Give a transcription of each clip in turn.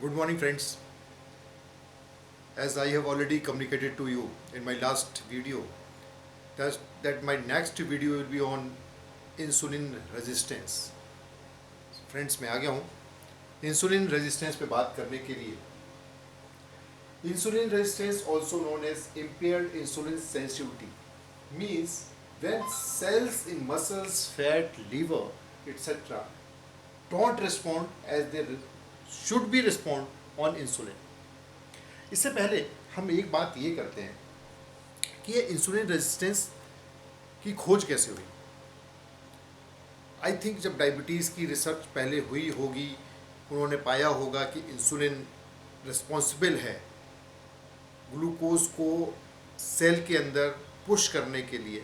Good morning, friends. As I have already communicated to you in my last video, that my next video will be on insulin resistance. Friends मैं आ गया हूँ insulin resistance पे बात करने के लिए. Insulin resistance also known as impaired insulin sensitivity means when cells in muscles, fat, liver, etc. don't respond as they should be respond on insulin. इससे पहले हम एक बात ये करते हैं कि ये इंसुलिन रेजिस्टेंस की खोज कैसे हुई. आई थिंक जब डायबिटीज़ की रिसर्च पहले हुई होगी, उन्होंने पाया होगा कि इंसुलिन रिस्पॉन्सिबल है ग्लूकोज को सेल के अंदर पुश करने के लिए,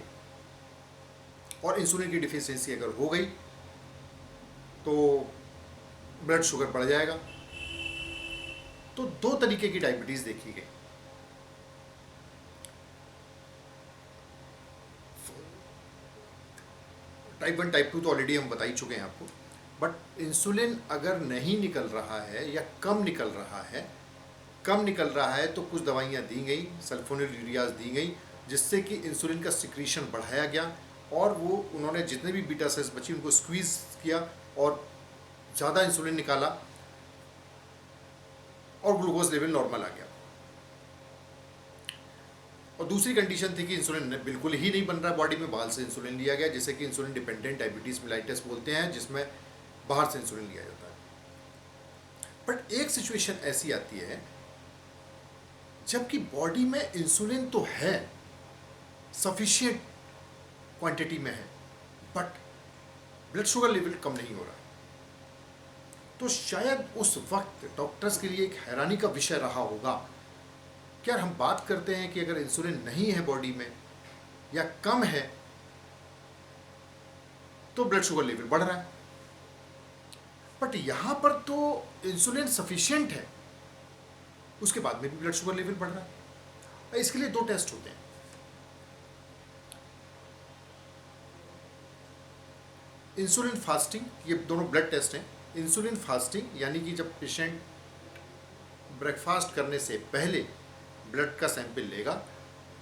और इंसुलिन की डिफिशियंसी अगर हो गई तो ब्लड शुगर बढ़ जाएगा. तो दो तरीके की डायबिटीज़ देखी गई. टाइप 1 टाइप 2 तो ऑलरेडी हम बता ही चुके हैं आपको. बट इंसुलिन अगर नहीं निकल रहा है या कम निकल रहा है तो कुछ दवाइयाँ दी गई, सल्फोनिलयूरियाज दी गई, जिससे कि इंसुलिन का सिक्रीशन बढ़ाया गया और वो उन्होंने जितने भी बीटा सेल्स बची उनको स्क्वीज़ किया और ज़्यादा इंसुलिन निकाला और ग्लूकोज लेवल नॉर्मल आ गया. और दूसरी कंडीशन थी कि इंसुलिन बिल्कुल ही नहीं बन रहा बॉडी में, बाहर से इंसुलिन लिया गया, जिसे कि इंसुलिन डिपेंडेंट डायबिटीज़ मेलाइटस बोलते हैं, जिसमें बाहर से इंसुलिन लिया जाता है. बट एक सिचुएशन ऐसी आती है जबकि बॉडी में इंसुलिन तो है, सफिशिएंट क्वांटिटी में है, बट ब्लड शुगर लेवल कम नहीं हो रहा. तो शायद उस वक्त डॉक्टर्स के लिए एक हैरानी का विषय रहा होगा. क्या हम बात करते हैं कि अगर इंसुलिन नहीं है बॉडी में या कम है तो ब्लड शुगर लेवल बढ़ रहा है, बट यहां पर तो इंसुलिन सफिशिएंट है, उसके बाद में भी ब्लड शुगर लेवल बढ़ रहा है. इसके लिए दो टेस्ट होते हैं. इंसुलिन फास्टिंग, ये दोनों ब्लड टेस्ट हैं. इंसुलिन फास्टिंग यानी कि जब पेशेंट ब्रेकफास्ट करने से पहले ब्लड का सैंपल लेगा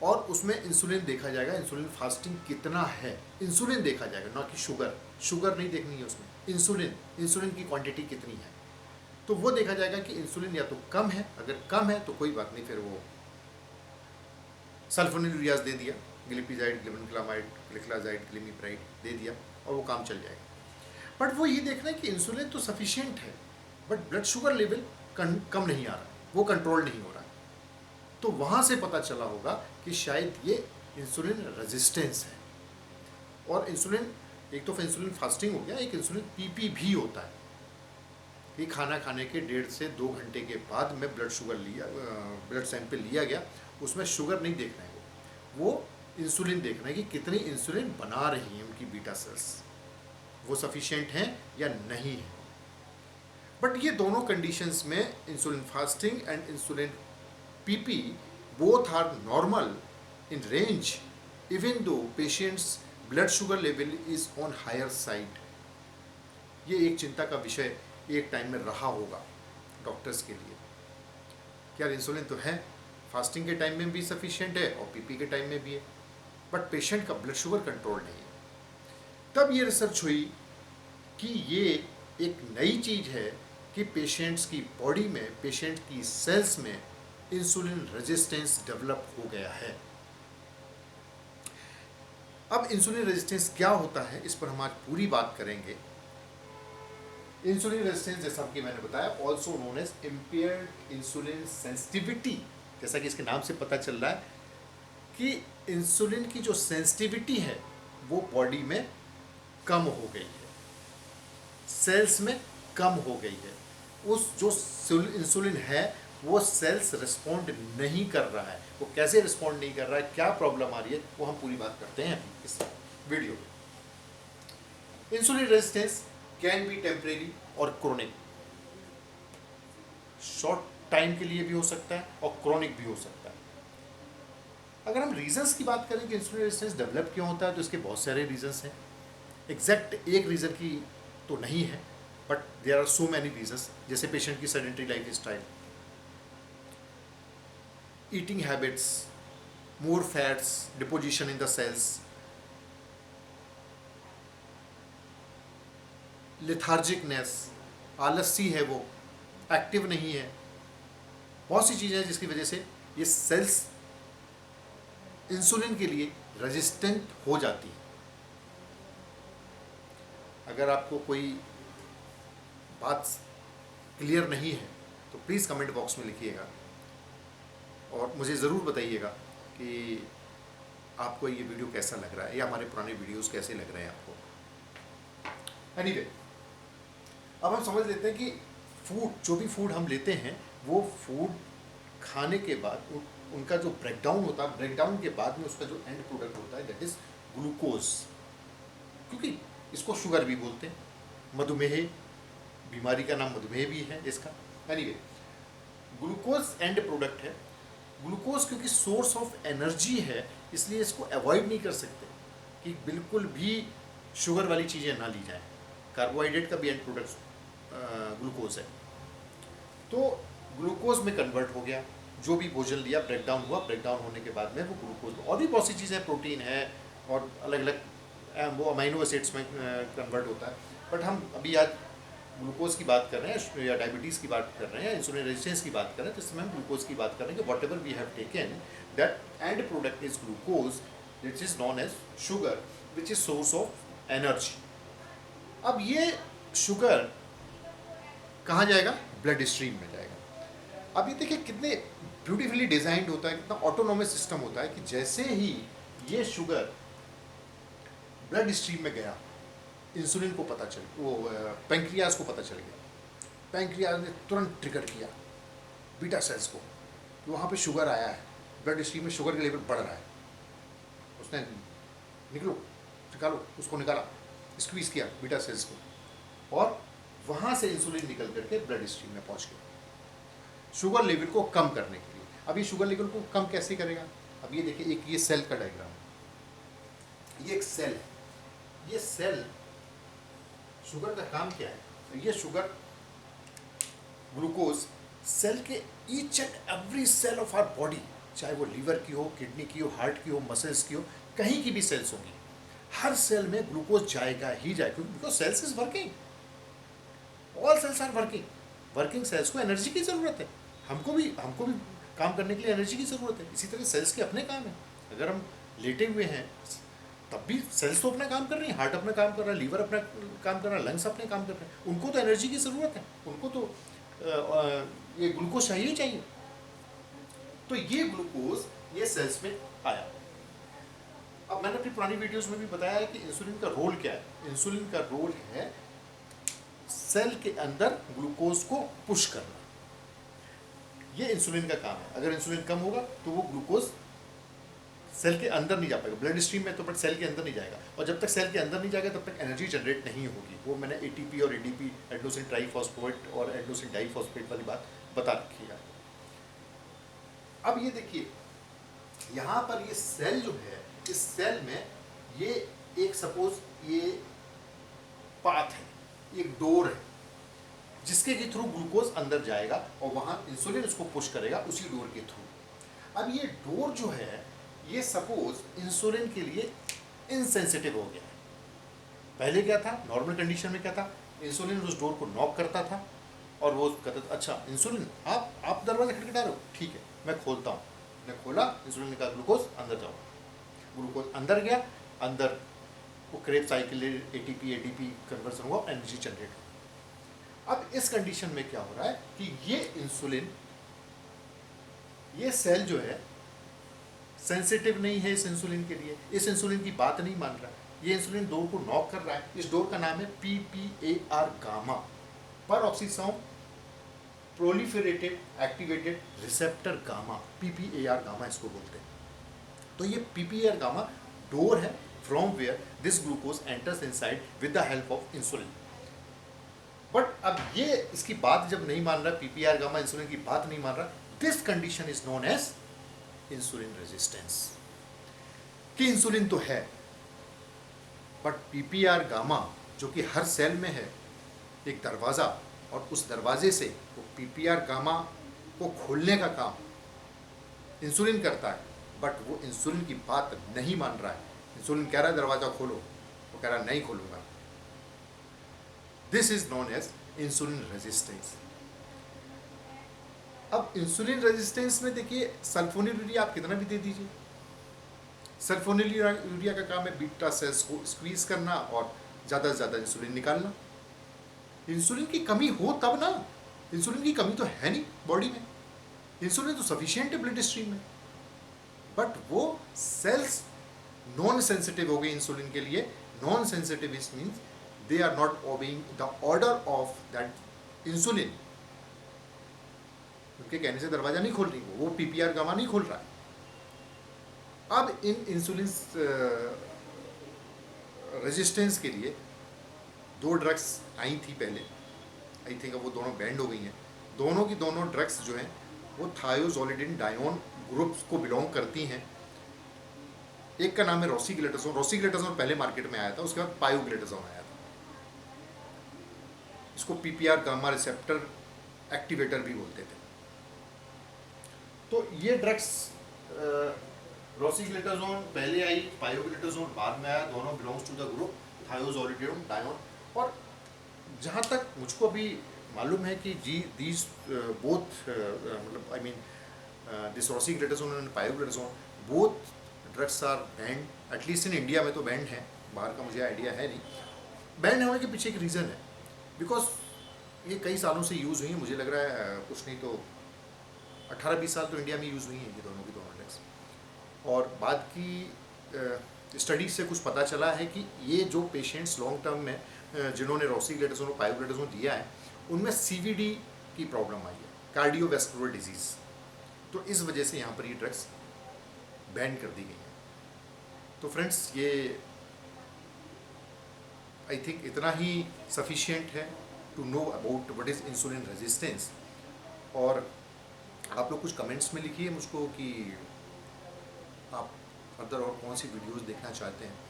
और उसमें इंसुलिन देखा जाएगा, इंसुलिन फास्टिंग कितना है इंसुलिन देखा जाएगा, ना कि शुगर नहीं देखनी है उसमें, इंसुलिन की क्वांटिटी कितनी है. तो वो देखा जाएगा कि इंसुलिन या तो कम है, अगर कम है तो कोई बात नहीं, फिर वो सल्फोनिलयूरियाज दे दिया, ग्लिपिजाइड, ग्लिबेनक्लामाइड, ग्लिक्लाजाइड, ग्लिमिप्राइड दे दिया और वो काम चल जाएगा. बट वो ये देखना है कि इंसुलिन तो सफिशिएंट है बट ब्लड शुगर लेवल कम नहीं आ रहा, वो कंट्रोल नहीं हो रहा. तो वहाँ से पता चला होगा कि शायद ये इंसुलिन रेजिस्टेंस है. और इंसुलिन, एक तो इंसुलिन फास्टिंग हो गया, एक इंसुलिन पीपी भी होता है कि खाना खाने के 1.5 से 2 घंटे के बाद में ब्लड सैंपल लिया गया, उसमें शुगर नहीं देखना है, वो इंसुलिन देखना है कि कितनी इंसुलिन बना रही है उनकी बीटा सेल्स, वो सफिशिएंट हैं या नहीं है. बट ये दोनों कंडीशंस में insulin fasting and insulin PP both are normal in range even though patients blood sugar level is on higher side. ये एक चिंता का विषय एक टाइम में रहा होगा डॉक्टर्स के लिए. क्या इंसुलिन तो है, फास्टिंग के टाइम में भी सफिशिएंट है और पीपी के टाइम में भी है, बट पेशेंट का ब्लड शुगर कंट्रोल नहीं है. तब ये रिसर्च हुई कि ये एक नई चीज़ है कि पेशेंट्स की बॉडी में, पेशेंट की सेल्स में इंसुलिन रेजिस्टेंस डेवलप हो गया है. अब इंसुलिन रेजिस्टेंस क्या होता है, इस पर हम आज पूरी बात करेंगे. इंसुलिन रेजिस्टेंस, जैसा कि मैंने बताया, also known as impaired insulin sensitivity, जैसा कि इसके नाम से पता चल रहा है कि इंसुलिन की जो सेंसिटिविटी है वो बॉडी में कम हो गई है, सेल्स में कम हो गई है. उस जो इंसुलिन है वो सेल्स रिस्पॉन्ड नहीं कर रहा है. वो कैसे रिस्पॉन्ड नहीं कर रहा है, क्या प्रॉब्लम आ रही है, वो हम पूरी बात करते हैं इस वीडियो में. Insulin resistance can be temporary और क्रोनिक, शॉर्ट टाइम के लिए भी हो सकता है और क्रोनिक भी हो सकता है. अगर हम रीजंस की बात करें कि इंसुलिन रेजिस्टेंस डेवलप क्यों होता है, तो इसके बहुत सारे रीजंस हैं. एग्जैक्ट एक रीज़न की तो नहीं है, but there are so many reasons, जैसे पेशेंट की sedentary life style, eating habits, more fats deposition in the cells, lethargicness, आलसी है वो, एक्टिव नहीं है, बहुत सी चीज़ें हैं जिसकी वजह से ये सेल्स इंसुलिन के लिए रेजिस्टेंट हो जाती है। अगर आपको कोई बात क्लियर नहीं है तो प्लीज़ कमेंट बॉक्स में लिखिएगा और मुझे ज़रूर बताइएगा कि आपको ये वीडियो कैसा लग रहा है या हमारे पुराने वीडियोस कैसे लग रहे हैं आपको। एनीवे, अब हम समझ लेते हैं कि फूड, जो भी फूड हम लेते हैं वो फूड खाने के बाद उनका जो ब्रेकडाउन होता है, ब्रेकडाउन के बाद में उसका जो एंड प्रोडक्ट होता है दैट इज ग्लूकोज, क्योंकि इसको शुगर भी बोलते हैं, मधुमेह, बीमारी का नाम मधुमेह भी है इसका। एनीवे, ग्लूकोज एंड प्रोडक्ट है। ग्लूकोज क्योंकि सोर्स ऑफ एनर्जी है इसलिए इसको अवॉइड नहीं कर सकते कि बिल्कुल भी शुगर वाली चीज़ें ना ली जाएं। कार्बोहाइड्रेट का भी एंड प्रोडक्ट ग्लूकोज है, तो ग्लूकोज में कन्वर्ट हो गया, जो भी भोजन लिया ब्रेकडाउन हुआ, ब्रेकडाउन होने के बाद में वो ग्लूकोज, और भी बहुत सी चीज़ें, प्रोटीन है और अलग अलग वो अमाइनो एसिड्स में कन्वर्ट होता है। बट हम अभी आज ग्लूकोज की बात कर रहे हैं या डायबिटीज़ की बात कर रहे हैं या इंसुलिन रेजिस्टेंस की बात कर रहे हैं, तो इस समय हम ग्लूकोज की बात कर रहे हैं कि whatever we have taken that end product is glucose which is known as sugar which is source of energy. अब ये शुगर कहाँ जाएगा? ब्लड स्ट्रीम में जाएगा। अब ये देखिए कितने ब्यूटीफुली डिजाइंड होता है, कितना ऑटोनोमस सिस्टम होता है कि जैसे ही ये शुगर ब्लड स्ट्रीम में गया, इंसुलिन को पता चल, वो पैंक्रियाज को पता चल गया, पैंक्रियाज ने तुरंत ट्रिगर किया बीटा सेल्स को कि वहाँ पे शुगर आया है, ब्लड स्ट्रीम में शुगर का लेवल बढ़ रहा है। उसने निकालो, उसको निकाला, स्क्वीज किया बीटा सेल्स को, और वहाँ से इंसुलिन निकल करके ब्लड स्ट्रीम में पहुँच गया शुगर लेवल को कम करने के लिए। अब ये शुगर लेवल को कम कैसे करेगा? अब ये देखिए, एक ये सेल का डायग्राम, ये एक सेल है, ये सेल, शुगर का काम क्या है? तो ये शुगर ग्लूकोज सेल के each and every cell of our body, चाहे वो लीवर की हो, किडनी की हो, हार्ट की हो, मसल्स की हो, कहीं की भी सेल्स होगी, हर सेल में ग्लूकोज जाएगा ही जाएगा, क्योंकि because cells is working, all cells are working. Working cells को एनर्जी की ज़रूरत है, हमको भी काम करने के लिए एनर्जी की ज़रूरत है। इसी तरह सेल्स के अपने काम है, अगर हम लेटे हुए हैं तब भी सेल्स तो अपना काम कर रही हैं, हार्ट अपना काम कर रहा है, लीवर अपना काम कर रहा है, लंग्स अपने काम कर रहे हैं, उनको तो एनर्जी की ज़रूरत है, उनको तो ये ग्लूकोज चाहिए ही चाहिए। तो ये ग्लूकोज ये सेल्स में आया। अब मैंने अपनी पुरानी वीडियोस में भी बताया है कि इंसुलिन का रोल क्या है। इंसुलिन का रोल है सेल के अंदर ग्लूकोज को पुश करना, ये इंसुलिन का काम है। अगर इंसुलिन कम होगा तो वो ग्लूकोज सेल के अंदर नहीं जा पाएगा, ब्लड स्ट्रीम में तो, बट सेल के अंदर नहीं जाएगा, और जब तक सेल के अंदर नहीं जाएगा तब तक एनर्जी जनरेट नहीं होगी। वो मैंने एटीपी और एडीपी, एडेनोसिन ट्राइफॉस्फेट और एडेनोसिन डाइफॉस्फेट वाली बात बता रखी है। अब ये देखिए, यहाँ पर ये सेल जो है, इस सेल में ये एक सपोज ये पाथ है, एक डोर है जिसके के थ्रू ग्लूकोज अंदर जाएगा और वहाँ इंसुलिन उसको पुश करेगा उसी डोर के थ्रू। अब ये डोर जो है, ये सपोज इंसुलिन के लिए इनसेंसिटिव हो गया है। पहले क्या था, नॉर्मल कंडीशन में क्या था, इंसुलिन उस डोर को नॉक करता था और वो कहता था अच्छा इंसुलिन आप दरवाजा खटखटा रहे हो, ठीक है मैं खोलता हूँ। मैं खोला, इंसुलिन ने कहा ग्लूकोज अंदर जाओ, ग्लूकोज अंदर गया, अंदर वो Krebs cycle ATP ADP conversion हुआ, एनर्जी जनरेट हुआ। अब इस कंडीशन में क्या हो रहा है कि ये इंसुलिन, ये सेल जो है सेंसिटिव नहीं है इस इंसुलिन के लिए, इस इंसुलिन की बात नहीं मान रहा है, ये इंसुलिन डोर को नॉक कर रहा है। इस डोर का नाम है PPAR gamma, peroxisome proliferated activated receptor gamma, PPAR gamma इसको बोलते हैं। तो ये PPAR गामा डोर है from where this glucose enters inside with the help of insulin. But अब ये इसकी बात जब नहीं मान रहा, PPAR गामा इंसुलिन की बात नहीं मान रहा, this condition is known as insulin resistance. कि इंसुलिन तो है बट PPAR गामा जो कि हर सेल में है एक दरवाज़ा, और उस दरवाजे से वो पीपीआर गामा को खोलने का काम इंसुलिन करता है, बट वो इंसुलिन की बात नहीं मान रहा है। इंसुलिन कह रहा है दरवाज़ा खोलो, वो कह रहा है नहीं खोलूंगा। This is known as insulin resistance. अब इंसुलिन रेजिस्टेंस में देखिए, सल्फोनिलूरिया आप कितना भी दे दीजिए, सल्फोनिलूरिया का काम है बीटा सेल्स को स्क्वीज करना और ज़्यादा से ज़्यादा इंसुलिन निकालना। इंसुलिन की कमी हो तब ना, इंसुलिन की कमी तो है नहीं बॉडी में, इंसुलिन तो सफिशिएंट है ब्लड स्ट्रीम में, बट वो सेल्स नॉन सेंसिटिव हो गई इंसुलिन के लिए। Non sensitive is means they are not obeying the order of that insulin. उनके कहने से दरवाजा नहीं खोल रही, वो पीपीआर गामा नहीं खोल रहा है। अब इन इंसुलिन रेजिस्टेंस के लिए दो ड्रग्स आई थी पहले, आई थिंक वो दोनों बैंड हो गई हैं। दोनों की दोनों ड्रग्स जो हैं वो थायोजोलिडिन डायोन ग्रुप्स को बिलोंग करती हैं। एक का नाम है रोसीग्लेटाजोन। रोसीग्लेटाजोन पहले मार्केट में आया था, उसके बाद पायोग्लेटाजोन आया था। इसको पीपीआर गामा रिसेप्टर एक्टिवेटर भी बोलते थे। तो ये ड्रग्स रोसीग्लेटाजोन पहले आई, पायोग्लेटाजोन बाद में आया। दोनों बिलोंग्स टू द ग्रुप थायोजोलिडिन डायोन। और जहाँ तक मुझको अभी मालूम है कि जी दीज बोथ मतलब I mean this rosiglitazone and pioglitazone both drugs are banned, at least in India में तो बैंड है, बाहर का मुझे आइडिया है नहीं। बैंड होने के पीछे एक रीज़न है, बिकॉज ये कई सालों से यूज़ हुई है। मुझे लग रहा है कुछ नहीं तो 18-20 साल तो इंडिया में यूज़ हुई हैं ये दोनों की दोनों ड्रग्स। और बाद की स्टडीज से कुछ पता चला है कि ये जो पेशेंट्स लॉन्ग टर्म में जिन्होंने रोसीग्लेटाजोन और पायोग्लेटाजोन दिया है, उनमें सीवीडी की प्रॉब्लम आई है, कार्डियोवैस्कुलर डिजीज़। तो इस वजह से यहाँ पर ये ड्रग्स बैन कर दी गई हैं। तो फ्रेंड्स, ये आई थिंक इतना ही सफिशिएंट है to know about what is insulin resistance. और आप लोग कुछ कमेंट्स में लिखिए मुझको कि आप फर्दर और कौन सी वीडियोस देखना चाहते हैं।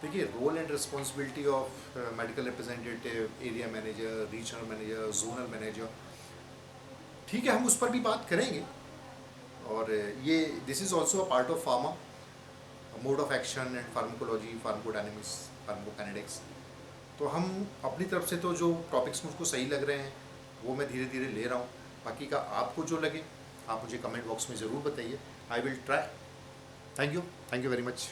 देखिए, role and responsibility of medical representative, area manager, regional manager, zonal manager, ठीक है, हम उस पर भी बात करेंगे। और ये this is also a part of pharma, mode of action and pharmacology, pharmacodynamics, pharmacokinetics. तो हम अपनी तरफ से तो जो टॉपिक्स मुझको सही लग रहे हैं वो मैं धीरे धीरे ले रहा हूँ। बाकी का आपको जो लगे आप मुझे कमेंट बॉक्स में ज़रूर बताइए। I will try. Thank you very much.